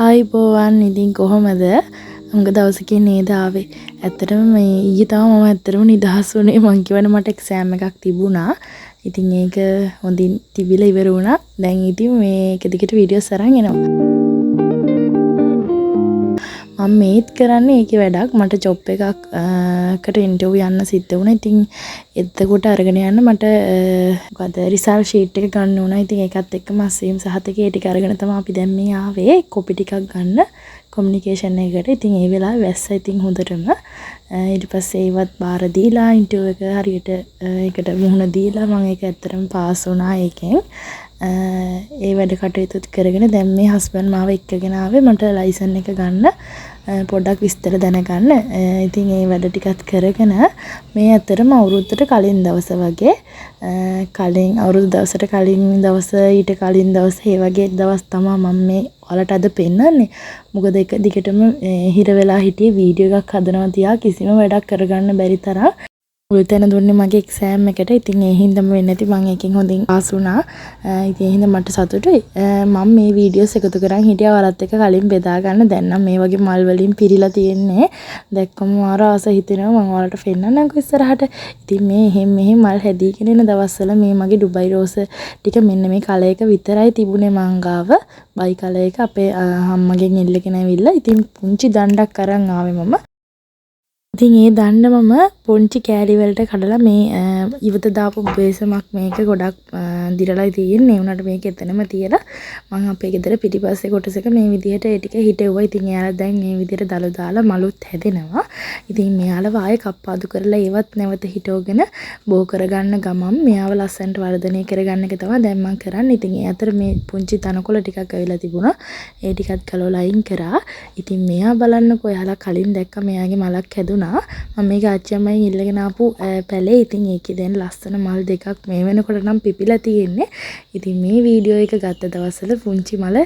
ආයිබෝවන් ඉතින් කොහොමද? හුඟ දවසකින් නේද ආවේ. ඇත්තටම මේ ඊයේ තමයි මම ඇත්තටම නිදහස් වුණේ. මං කියවනේ මට එක්සෑම් එකක් තිබුණා. ඉතින් ඒක හොඳින් තිබිලා ඉවර වුණා. දැන් ඉතින් මේක දිගට වීඩියෝස් අරන් එනවා. මම මේත් කරන්නේ ඒකේ වැඩක්. මට ජොබ් එකකට ඉන්ටර්විව් යන්න සිද්ධ වුණා. ඉතින් එතකොට අරගෙන යන්න මට මොකද රිසල්ට් ෂීට් එක ගන්න උනා. ඉතින් ඒකත් එක්කම අසීම් සහතිකේ ටික අරගෙන තමයි අපි දැන් මේ ආවේ. කොපි ටිකක් ගන්න කොමියුනිකේෂන් එකකට. ඉතින් ඒ වෙලාවේ වැස්ස ඉතින් හොඳටම ඊට පස්සේ ඒවත් බාර දීලා ඉන්ටර්විව් එක හරියට ඒකට මුහුණ දීලා මම ඒක ඇත්තටම පාස් වුණා ඒකෙන්. ඒ වැඩ කටයුතු කරගෙන දැන් මේ හස්බන්ඩ් මාව එක්කගෙන ආවේ මට ලයිසන් එක ගන්න පොඩ්ඩක් විස්තර දැනගන්න. ඉතින් ඒ වැඩ ටිකත් කරගෙන මේ ඇත්තටම අවුරුද්දට කලින් දවස වගේ කලින් අවුරුදු දවසට කලින් දවස ඊට කලින් දවස ඒ වගේ දවස් තමයි මම මේ ඔයාලට අද පෙන්නන්නේ. මොකද එක දිගටම හිර වෙලා හිටියේ වීඩියෝ එකක් හදනවා තියා කිසිම වැඩක් කරගන්න බැරි තරම් උල්තැන දුන්නේ මගේ එක්සෑම් එකට. ඉතින් ඒ හින්දාම වෙන්නේ නැති මම එකෙන් හොඳින් පාස් වුණා. ඉතින් ඒ හින්දා මට සතුටුයි. මම මේ වීඩියෝස් එකතු කරන් හිටියා ඔයාලත් එක්ක කලින් බෙදා ගන්න. දැන් නම් මේ වගේ මල් වලින් පිරීලා තියෙන්නේ. දැක්කම මාර ආස හිතෙනවා මම ඔයාලට පෙන්නන්නම්කෝ ඉස්සරහට. ඉතින් මේ එහෙම මෙහෙම මල් හැදීගෙන එන දවස්වල මේ මගේ ඩුබයි රෝස ටික මෙන්න මේ කල එක විතරයි තිබුණේ මං ගාව. බයි කල එක අපේ අම්මගෙන් ඉල්ලගෙන ඇවිල්ලා. ඉතින් පුංචි දණ්ඩක් අරන් ආවේ මම. ඉතින් ඒ දණ්ඩ මම පොන්චි කෑලි වලට කඩලා මේ ඉවත දාපු බේසමක් මේක ගොඩක් දිරලා තියෙන්නේ. ඒ උනට මේක එතනම තියලා මම අපේ ගෙදර පිටිපස්සේ කොටසක මේ විදිහට ඒ ටික හිටෙව්වා. ඉතින් එයාලා දැන් මේ විදිහට දළු දාලා මලුත් හැදෙනවා. ඉතින් මෙයාලව ආයේ කප්පාදු කරලා ඒවත් නැවත හිටවගෙන බෝ කරගන්න ගමන් මෙයාව ලස්සනට වර්ධනය කරගන්න එක තමයි දැන් මම කරන්නේ. ඉතින් ඒ අතර මේ පුංචි තනකොළ ටිකක් ඇවිල්ලා තිබුණා. ඒ ටිකත් ගලවලා අයින් කරා. ඉතින් මෙයා බලන්නකෝ එයාලා කලින් දැක්ක මෙයාගේ මලක් හැදුනා. මම මේක ආච්චියමයි ඉල්ලගෙන ආපු පැලේ. ඉතින් ඒකේ දැන් ලස්සන මල් දෙකක් මේ වෙනකොට නම් පිපිලා තියෙන්නේ. ඉතින් මේ වීඩියෝ එක ගත්ත දවස්වල පුංචි මල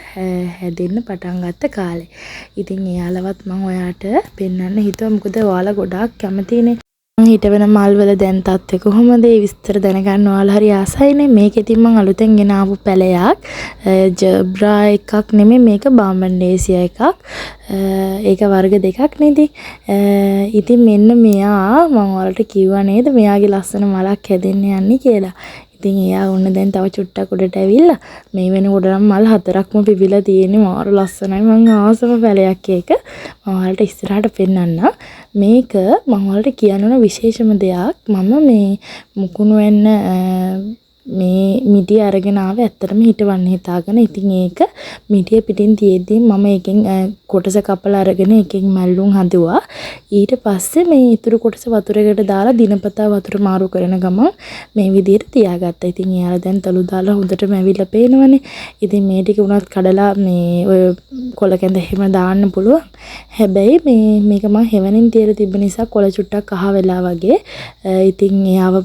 හැදෙන්න පටන් ගත්ත කාලේ. ඉතින් එයාලවත් මම ඔයාට පෙන්වන්න හිතුවා. මොකද ඔයාලා ගොඩාක් කැමතිනේ මම හිටවෙන මල් වල දැන් තත්ත්වය කොහොමද ඒ විස්තර දැනගන්න ඔයාලා හරි ආසයිනේ. මේක ඉතින් මම අලුතෙන් ගෙන ආපු පැලයක්. ජබ්‍රා එකක් නෙමෙයි මේක බාම්බන්ඩේසියා එකක්. ඒක වර්ග දෙකක් නේද? ඉතින් මෙන්න මෙයා මම ඔයාලට කිව්වා නේද මෙයාගේ ලස්සන මලක් හැදෙන්න යන්නේ කියලා. ඉතින් එයා ඔන්න දැන් තව චුට්ටක් උඩට ඇවිල්ලා මේ වෙනකොට නම් මල් 4ක්ම පිපිලා තියෙන්නේ. මාර ලස්සනයි. මං ආසම පැලයක් ඒක. මම ඔයාලට ඉස්සරහට පෙන්නන්න. මේක මම ඔයාලට කියන්න ඕන විශේෂම දෙයක්. මම මේ මුකුණු වෙන්න මේ මිටි අරගෙන ආවේ ඇත්තටම හිටවන්න හිතාගෙන. ඉතින් ඒක මිටිය පිටින් තියෙද්දි මම එකෙන් කොටස කපලා අරගෙන එකෙන් මැල්ලුම් හදුවා. ඊට පස්සේ මේ ඉතුරු කොටස වතුරකට දාලා දිනපතා වතුර මාරු කරන ගමන් මේ විදිහට තියාගත්තා. ඉතින් එයාලා දැන් තලු දාලා හොඳටම ඇවිල්ලා පේනවනේ. ඉතින් මේ ටික උනත් කඩලා මේ ඔය කොළ කැඳ එහෙම දාන්න පුළුවන්. හැබැයි මේක මම හෙවණින් තියලා තිබ්බ නිසා කොළ චුට්ටක් අහ වෙලා වගේ. ඉතින් එයාව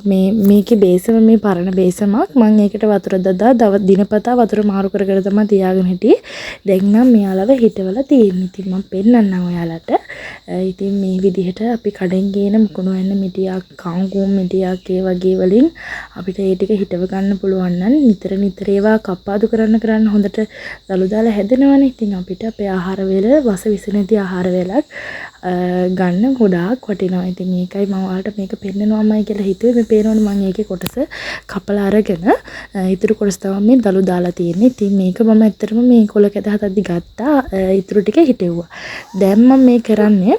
මේකේ බේසම මේ පරණ බේසමක් මම ඒකට වතුර දදා දිනපතා වතුර මාරු කරගෙන තමයි තියාගෙන හිටියේ. දැන් නම් මෙයාලව හිටවලා තියෙන්නේ. ඉතින් මම පෙන්නන්නම් ඔයාලට. ඉතින් මේ විදිහට අපි කඩෙන් ගේන මුකුණු වෙන්න මිටියක් කංගුම් මිටියක් ඒ වගේ වලින් අපිට ඒ ටික හිටව ගන්න පුළුවන් නම් නිතර ඒවා කප්පාදු කරන්න හොඳට දළු දාලා හැදෙනවනේ. ඉතින් අපිට අපේ ආහාර වේල වස විසනදී ආහාර වේලක් ගන්න ගොඩාක් වටිනවා. ඉතින් ඒකයි මම ඔයාලට මේක පෙන්නනවාමයි කියලා හිතුවේ. මේ පේනවනේ මම ඒකේ කොටස කපලා අරගෙන ඉතුරු කොටස තමයි මේ දළු දාලා තියෙන්නේ. ඉතින් මේක මම ඇත්තටම මේ කොළ කැද හදද්දි ගත්තා. ඉතුරු ටික හිටෙව්වා. දැන් මම මේ කරන්නේ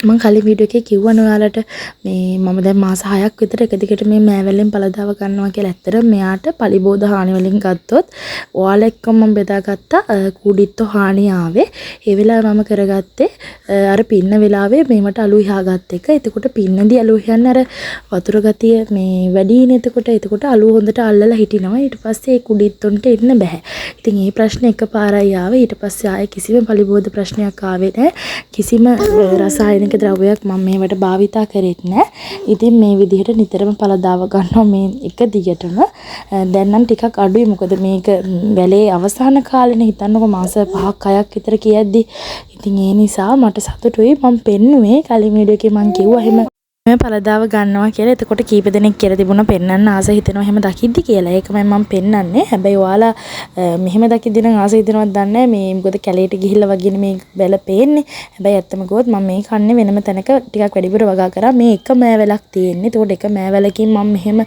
මම කලින් වීඩියෝ එකේ කිව්වනේ ඔයාලට මේ මම දැන් මාස 6ක් විතර එක දිගට මේ මෑවැල්ලෙන් පළදාව ගන්නවා කියලා. ඇත්තට මෙයාට පලිබෝධ හානි වලින් ගත්තොත් ඔයාලා එක්ක මම බෙදාගත්තා කුඩිත්තෝ හානි ආවේ. ඒ වෙලාවේ මම කරගත්තේ අර පින්න වෙලාවේ මේවට අලු ඉහාගත් එක. එතකොට පින්නදී අලු ඉහන්න අර වතුර ගතිය මේ වැඩිනේ. එතකොට අලු හොඳට අල්ලලා හිටිනවා. ඊට පස්සේ ඒ කුඩිත්තොන්ට එන්න බෑ. ඉතින් මේ ප්‍රශ්නේ එකපාරයි ආවේ. ඊට පස්සේ ආයේ කිසිම පලිබෝධ ප්‍රශ්නයක් ආවේ නැහැ. කිසිම රසායනික ද්‍රව්‍යයක් මම මේවට භාවිතා කරෙත් නෑ. ඉතින් මේ විදිහට නිතරම පළදාව ගන්නවා මේ එක දිගටම. දැන් නම් ටිකක් අඩුයි. මොකද මේක වැලේ අවසාන කාලෙනේ. හිතන්නකො මාස 5ක් 6ක් විතර කියද්දි. ඉතින් ඒ නිසා මට සතුටුයි. මම පෙන්නුවේ කලින් වීඩියෝ එකේ මම කිව්වා එහෙම මේ පළදාව ගන්නවා කියලා එතකොට කීප දෙනෙක් කියලා තිබුණා පෙන්වන්න ආස හිතෙනවා එහෙම දකිද්දි කියලා. ඒකමයි මම පෙන්වන්නේ. හැබැයි ඔයාලා මෙහෙම දකිද්දි නම් ආස හිතෙනවද දන්නේ නැහැ. මේ මොකද කැලේට ගිහිල්ලා වගේ මේ බැල පේන්නේ. හැබැයි ඇත්තම ගොත් මම මේ කන්නේ වෙනම තැනක ටිකක් වැඩිපුර වගා කරා. මේ එක මෑවැලක් තියෙන්නේ. ඒතකොට එක මෑවැලකින් මම මෙහෙම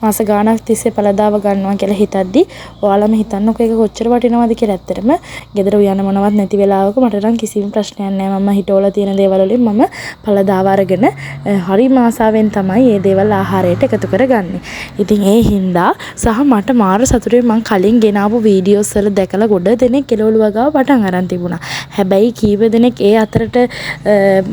මාස ගාණක් තිස්සේ පළදාව ගන්නවා කියලා හිතද්දි ඔයාලම හිතන්නකෝ ඒක කොච්චර වටිනවද කියලා. ඇත්තටම ගෙදර උයන්න මොනවත් නැති වෙලාවක මට නම් කිසිම ප්‍රශ්නයක් නැහැ. මම හිතවල තියෙන දේවල් වලින් මම පළදාව අරගෙන හරි මාසාවෙන් තමයි මේ දේවල් ආහාරයට එකතු කරගන්නේ. ඉතින් ඒ හින්දා සහ මට මාර සතුටුයි මං කලින් ගෙනාවු වීඩියෝස් වල දැකලා ගොඩ දෙනෙක් කෙලවලු වගාව පටන් අරන් තිබුණා. හැබැයි කීප දෙනෙක් ඒ අතරට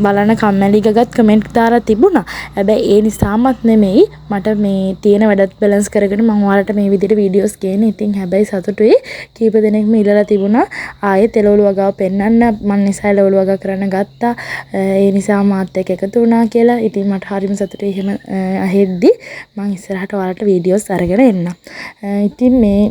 බලන කම්මැලි ගගත් කමෙන්ට් දාලා තිබුණා. හැබැයි ඒ නිසාමත් නෙමෙයි මට මේ තියෙන වැඩත් බැලන්ස් කරගෙන මම ඔයාලට මේ විදිහට වීඩියෝස් ගේන්නේ. ඉතින් හැබැයි සතුටුයි කීප දෙනෙක්ම ඉල්ලලා තිබුණා ආයේ තෙලවලු වගාව පෙන්වන්න මං නිසා එළවලු වගා කරන්න ගත්තා. ඒ නිසා මාත් එක්ක එකතු වුණා කියලා. ඉතින් මට හරිම සතුටුයි එහෙම අහෙද්දි මම ඉස්සරහට ඔයාලට වීඩියෝස් අරගෙන එන්නම්. ඉතින් මේ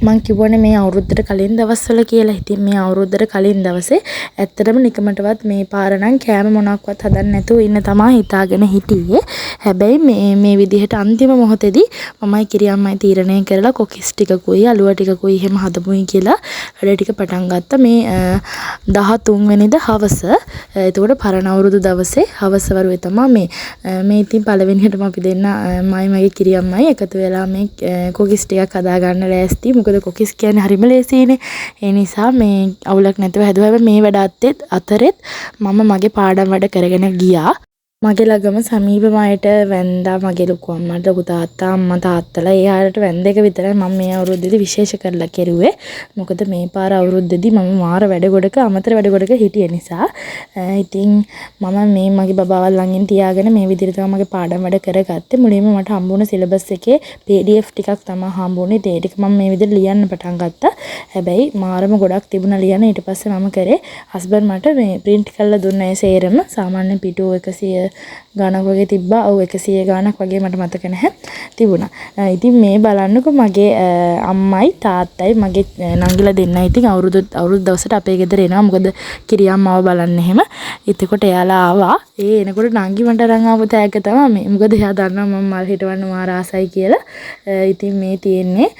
මං කිව්වනේ මේ අවුරුද්දට කලින් දවස්වල කියලා. ඉතින් මේ අවුරුද්දට කලින් දවසේ ඇත්තටම නිකමටවත් මේ පාර නම් කෑම මොනක්වත් හදන්න නැතුව ඉන්න තමයි හිතාගෙන හිටියේ. හැබැයි මේ විදිහට අන්තිම මොහොතේදී මමයි කිරියම්මයි තීරණය කරලා කොකිස් ටිකකුයි අලුව ටිකකුයි එහෙම හදමුයි කියලා වැඩ ටික පටන් ගත්තා. මේ 13 වෙනිදා හවස. එතකොට පරණ අවුරුදු දවසේ හවස වරුවේ තමයි මේ ඉතින් පළවෙනියටම අපි දෙන්න මගේ කිරියම්මයි එකතු වෙලා මේ කොකිස් ටිකක් හදා ගන්න ලෑස්ති. මොකද කොකිස් කියන්නේ හරිම ලේසියිනේ. ඒ නිසා මේ අවුලක් නැතුව හැදුවා. මේ වැඩ අතරෙත් මම මගේ පාඩම් වැඩ කරගෙන ගියා. මගේ ළඟම සමීපම අයට වැන්දා මගේ ලොකු අම්මට ලොකු තාත්තා අම්මා තාත්තලා ඒ අයට වැන්ද එක විතරයි මම මේ අවුරුද්දේදී විශේෂ කරලා කෙරුවේ. මොකද මේ පාර අවුරුද්දේදී මම මාර වැඩ ගොඩක අමතර වැඩ ගොඩක හිටිය නිසා ඉතින් මම මේ මගේ බබාවල් ළඟින් තියාගෙන මේ විදිහට තමයි මගේ පාඩම් වැඩ කරගත්තේ. මුලින්ම මට හම්බුණ සිලබස් එකේ PDF ටිකක් තමයි හම්බුනේ. ඒ ටික මම මේ විදිහට ලියන්න පටන් ගත්තා. හැබැයි මාරම ගොඩක් තිබුණා ලියන්න. ඊට පස්සේ මම කරේ හස්බන්ඩ් මට මේ print කරලා දුන්නා ඒ සේරම. සාමාන්‍ය පිටු 100 ගානක් වගේ තිබ්බා. ඔව් 100 ගානක් වගේ මට මතක නැහැ තිබුණා. ඉතින් මේ බලන්නකො මගේ අම්මයි තාත්තයි මගේ නංගිලා දෙන්නයි ඉතින් අවුරුදු දවසට අපේ ගෙදර එනවා. මොකද කිරියම්මව බලන්න එහෙම. එතකොට එයාලා ආවා. ඒ එනකොට නංගි මට අරන් ආව තෑග්ග තමයි මේ. මොකද එයා දන්නවා මම මල් හිටවන්න මාර ආසයි කියලා. ඉතින් මේ තියෙන්නේ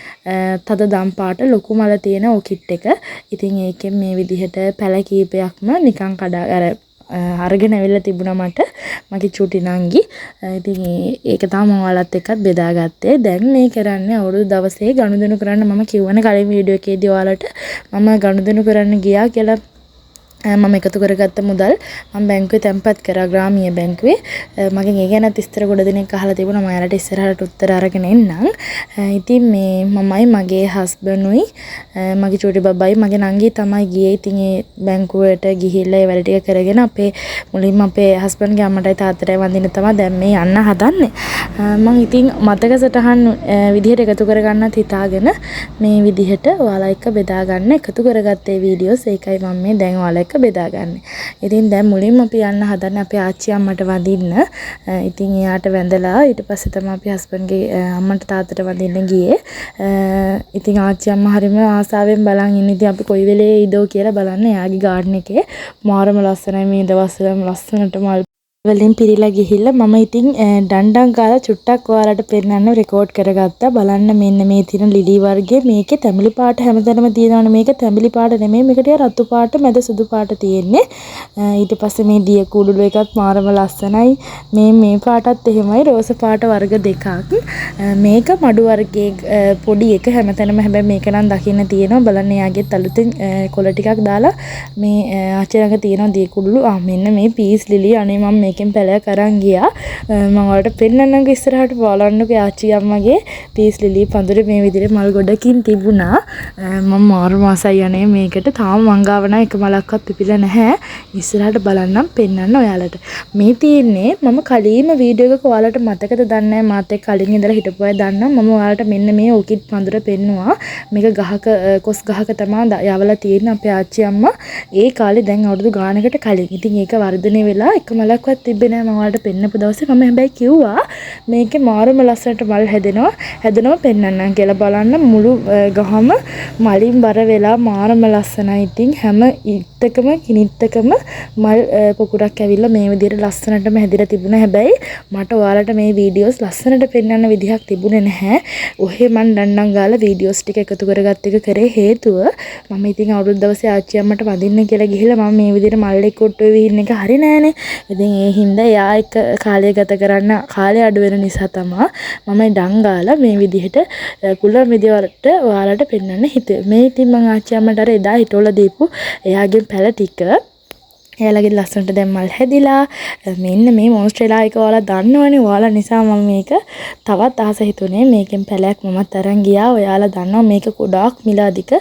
තද දම් පාට ලොකු මල තියෙන ඔකිට් එක. ඉතින් ඒකෙන් මේ විදිහට පැල කීපයක්ම නිකන් කඩා අරගෙන ඇවිල්ලා තිබුණා මට මගේ චුටි නංගි. ඉතින් ඒක තමයි මම ඔයාලත් එක්කත් බෙදාගත්තේ. දැන් මේ කරන්නේ අවුරුදු දවසේ ගනුදෙනු කරන්න මම කිව්වනේ කලින් වීඩියෝ එකේදී ඔයාලට මම ගනුදෙනු කරන්න ගියා කියලා. මම එකතු කරගත්ත මුදල් මම බැංකුවේ තැන්පත් කරා ග්‍රාමීය බැංකුවේ. මගෙන් ඒ ගැන ඉස්තර ගොඩ දෙනෙක් අහලා තිබුණා. මම යාලට ඉස්සරහට උත්තර අරගෙන එන්නම්. ඉතින් මේ මමයි මගේ හස්බන්ඩ්ුයි මගේ චූටි බබායි මගේ නංගි තමයි ගියේ. ඉතින් ඒ බැංකුවට ගිහිල්ලා ඒ වැඩ ටික කරගෙන අපේ මුලින්ම අපේ හස්බන්ඩ්ගේ අම්මටයි තාත්තටයි වඳින්න තමයි දැන් මේ යන්න හදන්නේ. මම ඉතින් මතක සටහන් විදිහට එකතු කරගන්නත් හිතාගෙන මේ විදිහට ඔයාලා එක්ක බෙදා ගන්න එකතු කරගත්තේ වීඩියෝස්. ඒකයි මම මේ දැන් ඔයාලා බෙදාගන්නේ. ඉතින් දැන් මුලින්ම අපි යන්න හදන්නේ අපේ ආච්චි අම්මට වඳින්න. ඉතින් එයාට වැඳලා ඊට පස්සේ තමයි අපි හස්බන්ඩ්ගේ අම්මට තාත්තට වඳින්න ගියේ. ඉතින් ආච්චි අම්මා හරිම ආසාවෙන් බලන් ඉන්නේ. ඉතින් අපි කොයි වෙලේ ඉදෝ කියලා බලන්න එයාගේ ගාඩන් එකේ මාරම ලස්සනයි මේ දවස්වල ලස්සනට මල් වලින් පිරීලා ගිහිල්ලා මම ඉතින් ඩණ්ඩම් ගාලා චුට්ටක් ඔයාලට පෙන්නන්න රෙකෝඩ් කරගත්තා. බලන්න මෙන්න මේ තියෙන ලිලි වර්ගයේ මේකේ තැඹිලි පාට හැමතැනම තියෙනවනේ. මේක තැඹිලි පාට නෙමෙයි. මේක ටික රතු පාට මැද සුදු පාට තියෙන්නේ. ඊට පස්සේ මේ දිය කුඩළු එකත් මාරම ලස්සනයි. මේ පාටත් එහෙමයි රෝස පාට වර්ග දෙකක්. මේක මඩු වර්ගයේ පොඩි එක හැමතැනම හැබැයි මේක නම් දකින්න තියෙනවා. බලන්න යාගේ අලුතෙන් කොළ ටිකක් දාලා මේ ආච්චි ළඟ තියෙනවා දිය කුඩළු. මෙන්න මේ පීස් ලිලි. අනේ මම මේකෙන් පැලයක් අරන් ගියා. මම ඔයාලට පෙන්නන්නම්කෝ ඉස්සරහට බලන්නකෝ ආච්චි අම්මගේ පීස් ලිලි පඳුරේ මේ විදිහට මල් ගොඩකින් තිබුණා. මම මාරු මාසයි යන්නේ මේකට. තාම මං ගාව නම් එක මලක්වත් පිපිලා නැහැ. ඉස්සරහට බලන්නම් පෙන්නන්න ඔයාලට. මේ තියෙන්නේ මම කලින්ම වීඩියෝ එකක ඔයාලට මතකද දන්නේ නැහැ. මාත් එක්ක කලින් ඉඳලා හිටපු අය දන්නවා. මම ඔයාලට මෙන්න මේ ඔකිඩ් පඳුර පෙන්නුවා. මේක ගහක කොස් ගහක තමයි යවලා තියෙන්නේ අපේ ආච්චි අම්මා. ඒ කාලේ දැන් අවුරුදු ගානකට කලින්. ඉතින් ඒක වර්ධනය වෙලා එක මලක්වත් තිබ්බේ නැහැ. මම ඔයාලට පෙන්නපු දවසේ මම හැබැයි කිව්වා මේකේ මාරම ලස්සනට මල් හැදෙනවා පෙන්නන්නම් කියලා. බලන්න මුළු ගහම මලින් බර වෙලා මාරම ලස්සනයි. ඉතින් හැම ඉත්තක කිනිත්තකම මල් පොකුරක් ඇවිල්ලා මේ විදිහට ලස්සනටම හැදිලා තිබුණා. හැබැයි මට ඔයාලට මේ වීඩියෝස් ලස්සනට පෙන්වන්න විදිහක් තිබුණේ නැහැ. ඔහේ මන් දන්නම් ගාලා වීඩියෝස් ටික එකතු කරගත්ත එක කරේ හේතුව මම ඉතින් අවුරුදු දවසේ ආච්චි අම්මට වදින්න කියලා ගිහිල්ලා මම මේ විදිහට මල් එක්ක ඔට්ටුවේ විහින්න එක හරි නෑනේ. ඉතින් ඒ හින්දා එයා එක්ක කාලය ගත කරන්න කාලය අඩු වෙන නිසා තමයි මම ඩංගාලා මේ විදිහට පුළුවන් විදිහට ඔයාලට පෙන්වන්න හිතුවේ. මේ ඉතින් මම ආච්චි අම්මට අර එදා හිටවලා දීපු එයාගේ පැල ටික එයාලගේ ලස්සනට දැන් මල් හැදිලා මෙන්න මේ මොන්ස්ට්‍රේලා එක ඔයාලා දන්නවනේ. ඔයාලා නිසා මම මේක තවත් ආස හිතුනේ මේකෙන් පැලයක් මමත් අරන් ගියා. ඔයාලා දන්නවා මේක ගොඩාක් මිල අධික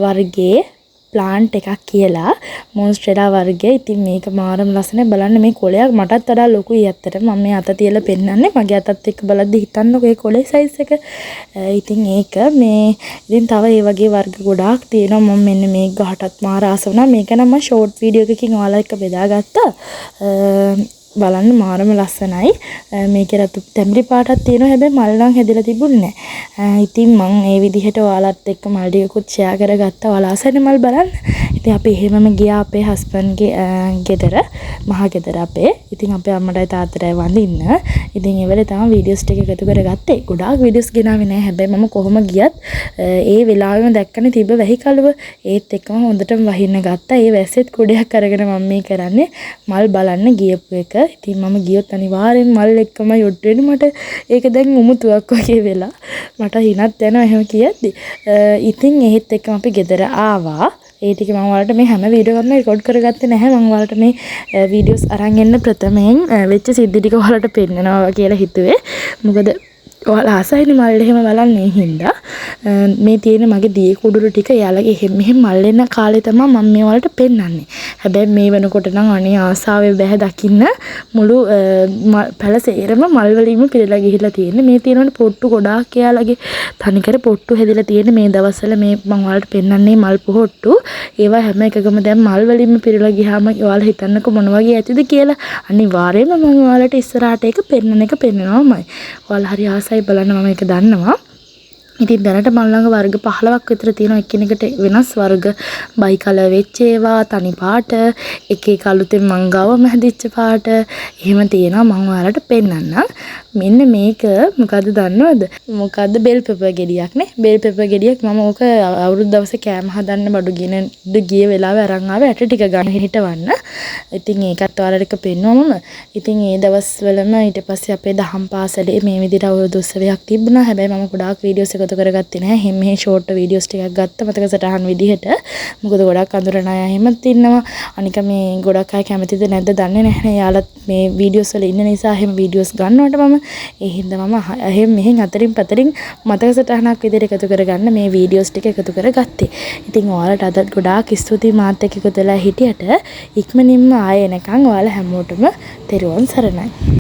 වර්ගයේ ප්ලාන්ට් එකක් කියලා මොන්ස්ට්‍රේලා වර්ගය. ඉතින් මේක මාරම ලස්සනයි. බලන්න මේ කොළයක් මටත් වඩා ලොකුයි ඇත්තට. මම මේ අත තියලා පෙන්නන්නේ. මගේ අතත් එක්ක බලද්දි හිතන්නකෝ ඒ කොළේ සයිස් එක. ඉතින් ඒක මේ ඉතින් තව ඒ වගේ වර්ග ගොඩාක් තියෙනවා. මම මෙන්න මේ ගහටත් මාර ආස වුණා. මේක නම් මම ෂෝට් වීඩියෝ එකකින් ඔයාලා එක්ක බෙදාගත්තා. බලන්න මාරම ලස්සනයි. මේකේ රතු තැඹිලි පාටක් තියෙනවා. හැබැයි මල් නම් හැදිලා තිබුණේ නැහැ. ඉතින් මම ඒ විදිහට ඔයාලත් එක්ක මල් ටිකකුත් ෂෙයා කරගත්තා. ඔයාලා ආසනේ මල් බලන්න. ඉතින් අපි එහෙමම ගියා අපේ හස්බන්ඩ්ගේ ගෙදර, මහා ගෙදර අපේ. ඉතින් අපේ අම්මටයි තාත්තටයි වඳින්න. ඉතින් ඒ වෙලේ තමයි වීඩියෝස් ටික එකතු කරගත්තේ. ගොඩාක් වීඩියෝස් ගෙනාවේ නැහැ. හැබැයි මම කොහොම ගියත් ඒ වෙලාවෙම දැක්කනේ තිබ්බ වැහි කලුව. ඒත් එක්කම හොඳටම වහින්න ගත්තා. ඒ වැස්සෙත් කුඩයක් අරගෙන මම මේ කරන්නේ මල් බලන්න ගියපු එක. ඉතින් මම ගියොත් අනිවාර්යෙන් මල් එක්කම යොට් වෙන්නේ. මට ඒක දැන් උමුතුවක් වගේ වෙලා මට හිනත් යනවා එහෙම කියද්දි. ඉතින් එහෙත් එක්කම අපි ගෙදර ආවා. ඒ ටික මම ඔයාලට මේ හැම වීඩියෝ එකක්ම රෙකෝඩ් කරගත්තේ නැහැ. මම ඔයාලට මේ වීඩියෝස් අරන් එන්න ප්‍රථමයෙන් වෙච්ච සිද්ධි ටික ඔයාලට පෙන්නනවා කියලා හිතුවේ. මොකද ඔයාලා ආසයිනේ මල් එහෙම බලන්නේ හින්දා. මේ තියෙන මගේ දී කුඩුරු ටික යාළගේ එහෙම මෙහෙම මල් එන කාලේ තමයි මම මේ වලට පෙන්නන්නේ. හැබැයි මේ වෙනකොට නම් අනේ ආසාවේ බෑ දකින්න මුළු පැලසේරම මල් වලින්ම පිරලා ගිහිල්ලා තියෙන්නේ. මේ තියෙනවනේ පොට්ටු ගොඩාක් යාළගේ තනිකර පොට්ටු හැදිලා තියෙන්නේ මේ දවස්වල. මේ මම ඔයාලට පෙන්නන්නේ මල් පොහොට්ටු. ඒවා හැම එකකම දැන් මල් වලින්ම පිරලා ගියාම ඔයාලා හිතන්නකෝ මොන වගේ ඇතිද කියලා. අනිවාර්යයෙන්ම මම ඔයාලට ඉස්සරහට ඒක පෙන්නන එක පෙන්නනවාමයි. ඔයාලා හරි ආසයි බලන්න මම ඒක දන්නවා. ඉතින් දැනට මල් ළඟ වර්ග 15ක් විතර තියෙනවා. එකිනෙකට වෙනස් වර්ග බයි කලර් වෙච්ච ඒවා, තනි පාට, එක එක අලුතෙන් මං ගාවම හැදිච්ච පාට එහෙම තියෙනවා. මම ඔයාලට පෙන්නන්නම්. මෙන්න මේක මොකද්ද දන්නවද? මොකද්ද බෙල් පෙපර් ගෙඩියක් නේ. බෙල් පෙපර් ගෙඩියක් මම ඕක අවුරුදු දවසේ කෑම හදන්න බඩු ගිය වෙලාවේ අරන් ආවේ ඇට ටික ගන්න හිටවන්න. ඉතින් ඒකත් ඔයාලට පෙන්නුවමම. ඉතින් ඒ දවස්වලම ඊට පස්සේ අපේ දහම් පාසලේ මේ විදිහට අවුරුදු උත්සවයක් තිබුණා. හැබැයි මම ගොඩාක් වීඩියෝස් එකතු කරගත්තේ නැහැ. එහෙම මේ ෂෝට් වීඩියෝස් ටිකක් ගත්ත මතක සටහන් විදිහට. මොකද ගොඩක් අඳුරන අය එහෙමත් ඉන්නවා. අනික මේ ගොඩක් අය කැමතිද නැද්ද දන්නේ නැහැ. යාළුත් මේ වීඩියෝස් වල ඉන්න නිසා එහෙම වීඩියෝස් ගන්නවට මම ඒ හින්දා මම එහෙම මෙහෙන් අතරින් පතරින් මතක සටහනක් විදිහට එකතු කරගන්න මේ වීඩියෝස් ටික එකතු කරගත්තේ. ඉතින් ඔයාලට අද ගොඩාක් ස්තුතියි මාත් එක්ක එකතු වෙලා හිටියට. ඉක්මනින්ම ආයෙ එනකන් ඔයාලා හැමෝටම තෙරුවන් සරණයි.